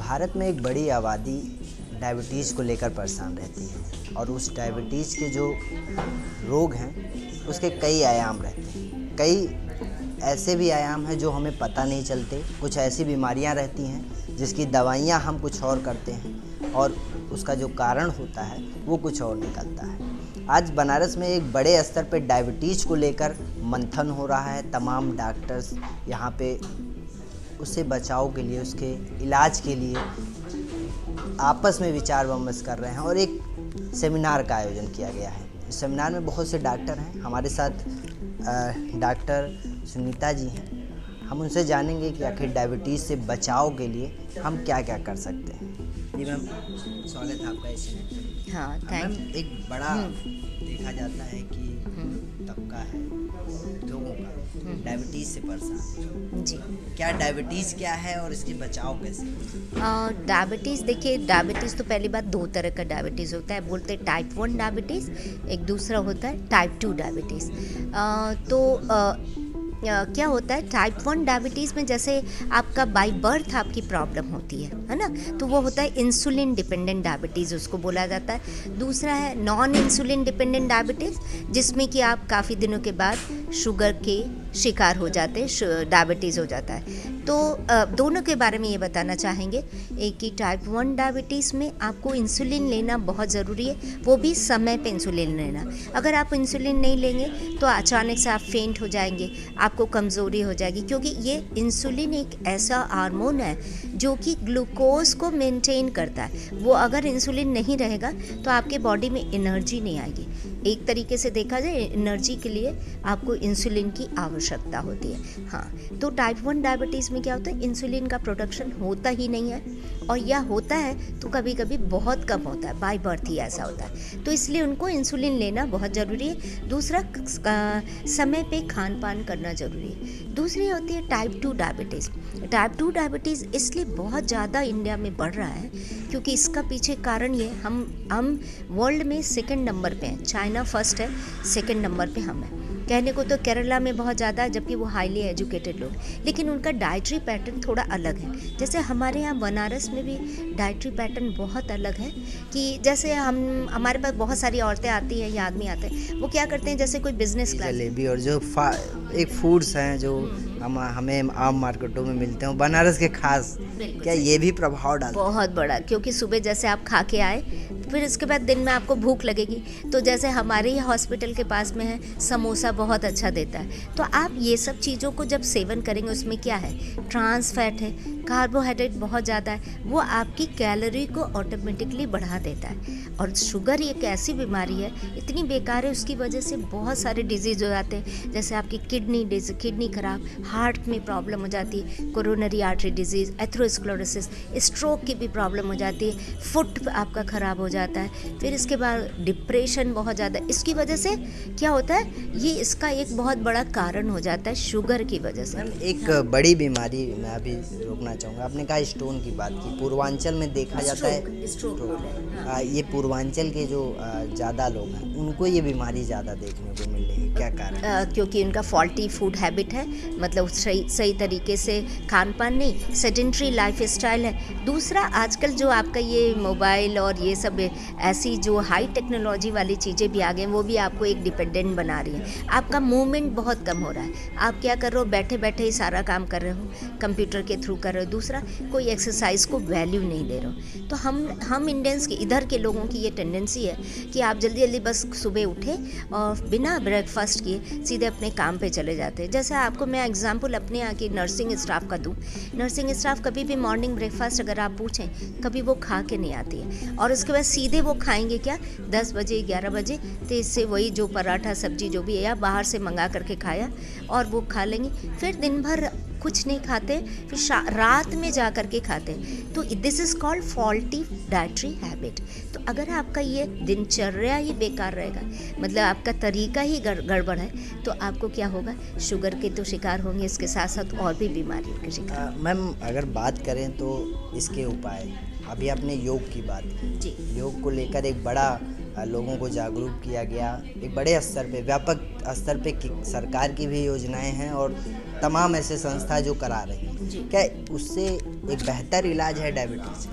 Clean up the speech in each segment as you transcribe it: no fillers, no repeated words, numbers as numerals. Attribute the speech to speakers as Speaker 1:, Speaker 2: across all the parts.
Speaker 1: भारत में एक बड़ी आबादी डायबिटीज़ को लेकर परेशान रहती है और उस डायबिटीज़ के जो रोग हैं उसके कई आयाम रहते हैं। कई ऐसे भी आयाम हैं जो हमें पता नहीं चलते। कुछ ऐसी बीमारियां रहती हैं जिसकी दवाइयां हम कुछ और करते हैं और उसका जो कारण होता है वो कुछ और निकलता है। आज बनारस में एक बड़े स्तर पर डायबिटीज़ को लेकर मंथन हो रहा है। तमाम डॉक्टर्स यहाँ पे उससे बचाव के लिए, उसके इलाज के लिए आपस में विचार विमर्श कर रहे हैं और एक सेमिनार का आयोजन किया गया है। इस सेमिनार में बहुत से डॉक्टर हैं। हमारे साथ डॉक्टर सुनीता जी हैं। हम उनसे जानेंगे कि आखिर डायबिटीज़ से बचाव के लिए हम क्या क्या कर सकते हैं। जी मैम, स्वागत है आपका इस सेमिनार में।
Speaker 2: हाँ, थैंक।
Speaker 1: एक बड़ा देखा जाता है कि तबका है लोगों का डायबिटीज़ से परेशान।
Speaker 2: जी,
Speaker 1: क्या डायबिटीज़ क्या है और इसके बचाव कैसे?
Speaker 2: डायबिटीज़ देखिए, डायबिटीज़ तो पहली बात दो तरह का डायबिटीज़ होता है। बोलते हैं टाइप 1 डायबिटीज़, एक दूसरा होता है टाइप 2 डायबिटीज़। क्या होता है टाइप 1 डायबिटीज़ में, जैसे आपका बाय बर्थ आपकी प्रॉब्लम होती है ना, तो वो होता है इंसुलिन डिपेंडेंट डायबिटीज़, उसको बोला जाता है। दूसरा है नॉन इंसुलिन डिपेंडेंट डायबिटीज़, जिसमें कि आप काफ़ी दिनों के बाद शुगर के शिकार हो जाते हैं, डायबिटीज़ हो जाता है। तो दोनों के बारे में ये बताना चाहेंगे। एक ही टाइप 1 डायबिटीज़ में आपको इंसुलिन लेना बहुत ज़रूरी है, वो भी समय पे इंसुलिन लेना। अगर आप इंसुलिन नहीं लेंगे तो अचानक से आप फेंट हो जाएंगे, आपको कमज़ोरी हो जाएगी, क्योंकि ये इंसुलिन एक ऐसा हार्मोन है जो कि ग्लूकोज को मेंटेन करता है। वो अगर इंसुलिन नहीं रहेगा तो आपके बॉडी में एनर्जी नहीं आएगी। एक तरीके से देखा जाए, एनर्जी के लिए आपको इंसुलिन की आवश्यकता होती है। हाँ, तो टाइप 1 डायबिटीज़ में क्या होता है, इंसुलिन का प्रोडक्शन होता ही नहीं है, और या होता है तो कभी कभी बहुत कम होता है, बाय बर्थ ही ऐसा होता है। तो इसलिए उनको इंसुलिन लेना बहुत ज़रूरी है। दूसरा, समय पे खान पान करना ज़रूरी है। दूसरी होती है टाइप 2 डायबिटीज़। टाइप 2 डायबिटीज़ इसलिए बहुत ज़्यादा इंडिया में बढ़ रहा है क्योंकि इसका पीछे कारण ये, हम वर्ल्ड में सेकंड नंबर पे हैं। चाइना फर्स्ट है, सेकंड नंबर पे हम हैं। कहने को तो केरला में बहुत ज़्यादा है, जबकि वो हाईली एजुकेटेड लोग, लेकिन उनका डाइटरी पैटर्न थोड़ा अलग है। जैसे हमारे यहाँ बनारस में भी डाइटरी पैटर्न बहुत अलग है कि जैसे हमारे पास बहुत सारी औरतें आती हैं या आदमी आते हैं, वो क्या करते हैं, जैसे कोई बिजनेस क्लास
Speaker 1: जलेबी और जो एक फूड्स हैं जो हमें आम मार्केटों में मिलते हैं, बनारस के खास, क्या ये भी प्रभाव डालता है?
Speaker 2: बहुत बड़ा, क्योंकि सुबह जैसे आप खा के आए, फिर उसके बाद दिन में आपको भूख लगेगी। तो जैसे हमारे ही हॉस्पिटल के पास में है, समोसा बहुत अच्छा देता है। तो आप ये सब चीज़ों को जब सेवन करेंगे, उसमें क्या है, ट्रांस फैट है, कार्बोहाइड्रेट बहुत ज़्यादा है, वो आपकी कैलोरी को ऑटोमेटिकली बढ़ा देता है। और शुगर एक ऐसी बीमारी है, इतनी बेकार है, उसकी वजह से बहुत सारे डिजीज़ हो जाते हैं। जैसे आपकी किडनी खराब, हार्ट में प्रॉब्लम हो जाती है, coronary artery disease, atherosclerosis, stroke की भी प्रॉब्लम हो जाती है, फुट आपका ख़राब हो जाता है। फिर इसके बाद डिप्रेशन बहुत ज़्यादा, इसकी वजह से क्या होता है, ये इसका एक बहुत बड़ा कारण हो जाता है शुगर की वजह से।
Speaker 1: एक बड़ी बीमारी मैं अभी रोकना चाहूँगा। आपने कहा स्टोन की बात की, पूर्वांचल में देखा जाता है
Speaker 2: स्ट्रोक।
Speaker 1: ये पूर्वांचल के जो ज़्यादा लोग हैं उनको ये बीमारी ज़्यादा देखने को मिल रही है, क्या कारण?
Speaker 2: क्योंकि उनका फॉल्टी फूड हैबिट है, मतलब सही तरीके से खान पान नहीं, सेडेंट्री लाइफ स्टाइल है। दूसरा, आजकल जो आपका ये मोबाइल और ये सब ऐसी जो हाई टेक्नोलॉजी वाली चीज़ें भी आ गई, वो भी आपको एक डिपेंडेंट बना रही है। आपका मूवमेंट बहुत कम हो रहा है। आप क्या कर रहे हो, बैठे बैठे ही सारा काम कर रहे हो, कंप्यूटर के थ्रू कर रहे हो। दूसरा, कोई एक्सरसाइज को वैल्यू नहीं दे रहे हो। तो हम इंडियंस के, इधर के लोगों की ये टेंडेंसी है कि आप जल्दी जल्दी बस सुबह उठे और बिना ब्रेकफास्ट किए सीधे अपने काम पे चले जाते हैं। जैसे आपको मैं एग्जांपल अपने यहाँ की नर्सिंग स्टाफ का दूँ। नर्सिंग स्टाफ कभी भी मॉर्निंग ब्रेकफास्ट अगर आप पूछें, कभी वो खा के नहीं आती है, और उसके बाद सीधे वो खाएंगे क्या, 10 बजे 11 बजे, तो इससे वही जो पराठा सब्जी जो भी है या बाहर से मंगा करके खाया और वो खा लेंगे। फिर दिन भर कुछ नहीं खाते, फिर रात में जा कर के खाते। तो this is called faulty dietary habit. तो अगर आपका ये दिनचर्या ही बेकार रहेगा, मतलब आपका तरीका ही गड़बड़ है, तो आपको क्या होगा, शुगर के तो शिकार होंगे, इसके साथ साथ और भी बीमारियों के शिकार।
Speaker 1: मैम, अगर बात करें तो इसके उपाय, अभी आपने योग की बात की
Speaker 2: जी,
Speaker 1: योग को लेकर एक बड़ा लोगों को जागरूक किया गया, एक बड़े स्तर पे, व्यापक स्तर पे सरकार की भी योजनाएं हैं और तमाम ऐसे संस्था जो करा रही हैं। क्या उससे एक बेहतर इलाज है डायबिटीज़?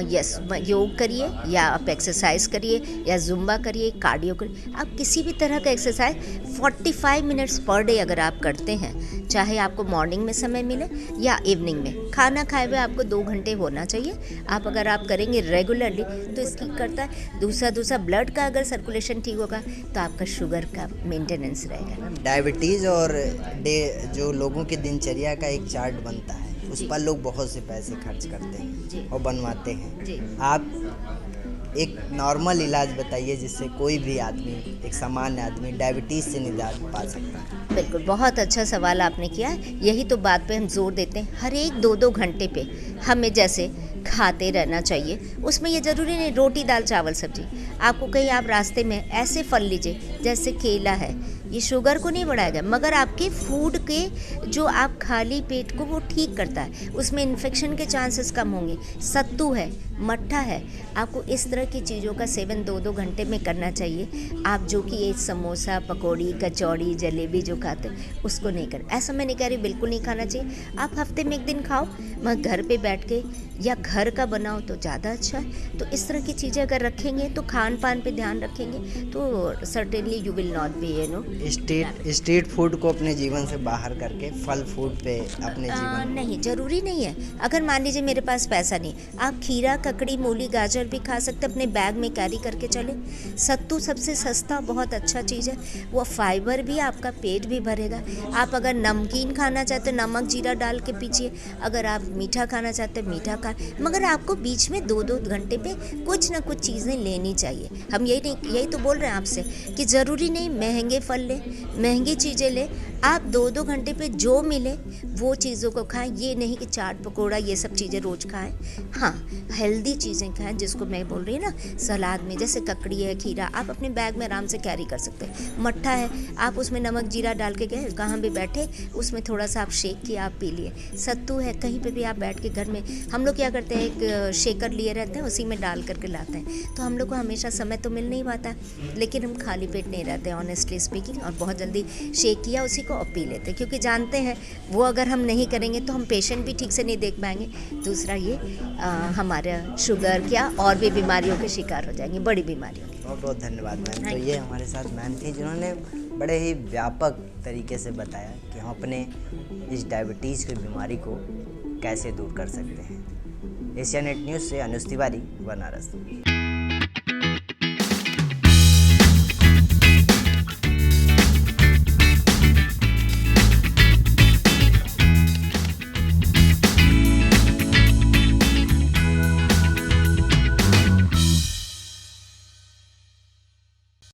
Speaker 2: यस, योग करिए या आप एक्सरसाइज करिए या जुम्बा करिए, कार्डियो करिए, आप किसी भी तरह का एक्सरसाइज 45 मिनट्स पर डे अगर आप करते हैं, चाहे आपको मॉर्निंग में समय मिले या इवनिंग में, खाना खाए हुए आपको 2 घंटे होना चाहिए। अगर आप करेंगे रेगुलरली तो इसकी करता है। दूसरा ब्लड का अगर सर्कुलेशन ठीक होगा तो आपका शुगर का मेंटेनेंस रहेगा।
Speaker 1: डायबिटीज़ और जो लोगों की दिनचर्या का एक चार्ट बनता है, उस पर लोग बहुत से पैसे खर्च करते हैं और बनवाते हैं। आप एक नॉर्मल इलाज बताइए जिससे कोई भी आदमी, एक सामान्य आदमी डायबिटीज़ से निजात पा सकता है।
Speaker 2: बिल्कुल, बहुत अच्छा सवाल आपने किया है। यही तो बात पे हम जोर देते हैं, हर एक 2-2 घंटे पे हमें जैसे खाते रहना चाहिए। उसमें ये ज़रूरी नहीं रोटी दाल चावल सब्जी, आपको कहीं आप रास्ते में ऐसे फल लीजिए जैसे केला है, ये शुगर को नहीं बढ़ाएगा मगर आपके फूड के जो आप खाली पेट को वो ठीक करता है, उसमें इन्फेक्शन के चांसेस कम होंगे। सत्तू है, मट्ठा है, आपको इस तरह की चीज़ों का सेवन 2-2 घंटे में करना चाहिए। आप जो कि ये समोसा, पकौड़ी, कचौड़ी, जलेबी जो खाते हैं उसको नहीं करें। ऐसा मैं नहीं कह रही बिल्कुल नहीं खाना चाहिए, आप हफ्ते में 1 दिन खाओ, मगर घर पे बैठ के या घर का बनाओ तो ज़्यादा अच्छा है। तो इस तरह की चीज़ें अगर रखेंगे तो खान पान पे ध्यान रखेंगे तो certainly you will not be
Speaker 1: street food को अपने जीवन से बाहर करके फल फूड पे अपने जीवन
Speaker 2: नहीं, ज़रूरी नहीं है। अगर मान लीजिए मेरे पास पैसा नहीं, आप खीरा, ककड़ी, मूली, गाजर भी खा सकते, अपने बैग में कैरी करके चले। सत्तू सबसे सस्ता बहुत अच्छा चीज़ है, वो फाइबर भी, आपका पेट भी भरेगा। आप अगर नमकीन खाना चाहते हो नमक जीरा डाल के पीजिए, अगर आप मीठा खाना चाहते हो मीठा खा, मगर आपको बीच में 2-2 घंटे पे कुछ ना कुछ चीज़ें लेनी चाहिए। हम यही तो बोल रहे हैं आपसे कि ज़रूरी नहीं महंगे फल लें, महंगी चीज़ें लें, आप 2-2 घंटे पे जो मिले वो चीज़ों को खाएं। ये नहीं कि चाट पकौड़ा ये सब चीज़ें रोज़ खाएं। हाँ, हेल्दी चीज़ें खाएं, जिसको मैं बोल रही हूँ ना, सलाद में जैसे ककड़ी है, खीरा, आप अपने बैग में आराम से कैरी कर सकते हैं। मट्ठा है, आप उसमें नमक जीरा डाल के गए, कहाँ भी बैठे उसमें थोड़ा सा आप शेक किया, आप पी लिए। सत्तू है, कहीं पे भी आप बैठ के घर में, हम लोग क्या करते हैं, एक शेकर लिए रहते हैं, उसी में डाल करके लाते हैं। तो हम लोग को हमेशा समय तो मिल नहीं पाता, लेकिन हम खाली पेट नहीं रहते ऑनेस्टली स्पीकिंग, और बहुत जल्दी शेक किया उसी को और पी लेते हैं, क्योंकि जानते हैं वो अगर हम नहीं करेंगे तो हम पेशेंट भी ठीक से नहीं देख पाएंगे। दूसरा ये हमारा शुगर क्या और भी बीमारियों के शिकार हो जाएंगे, बड़ी बीमारियों के।
Speaker 1: बहुत बहुत धन्यवाद मैम। तो ये हमारे साथ मैम थी जिन्होंने बड़े ही व्यापक तरीके से बताया कि हम अपने इस डायबिटीज़ की बीमारी को कैसे दूर कर सकते हैं। एशिया नेट न्यूज़ से अनुज तिवारी, बनारस।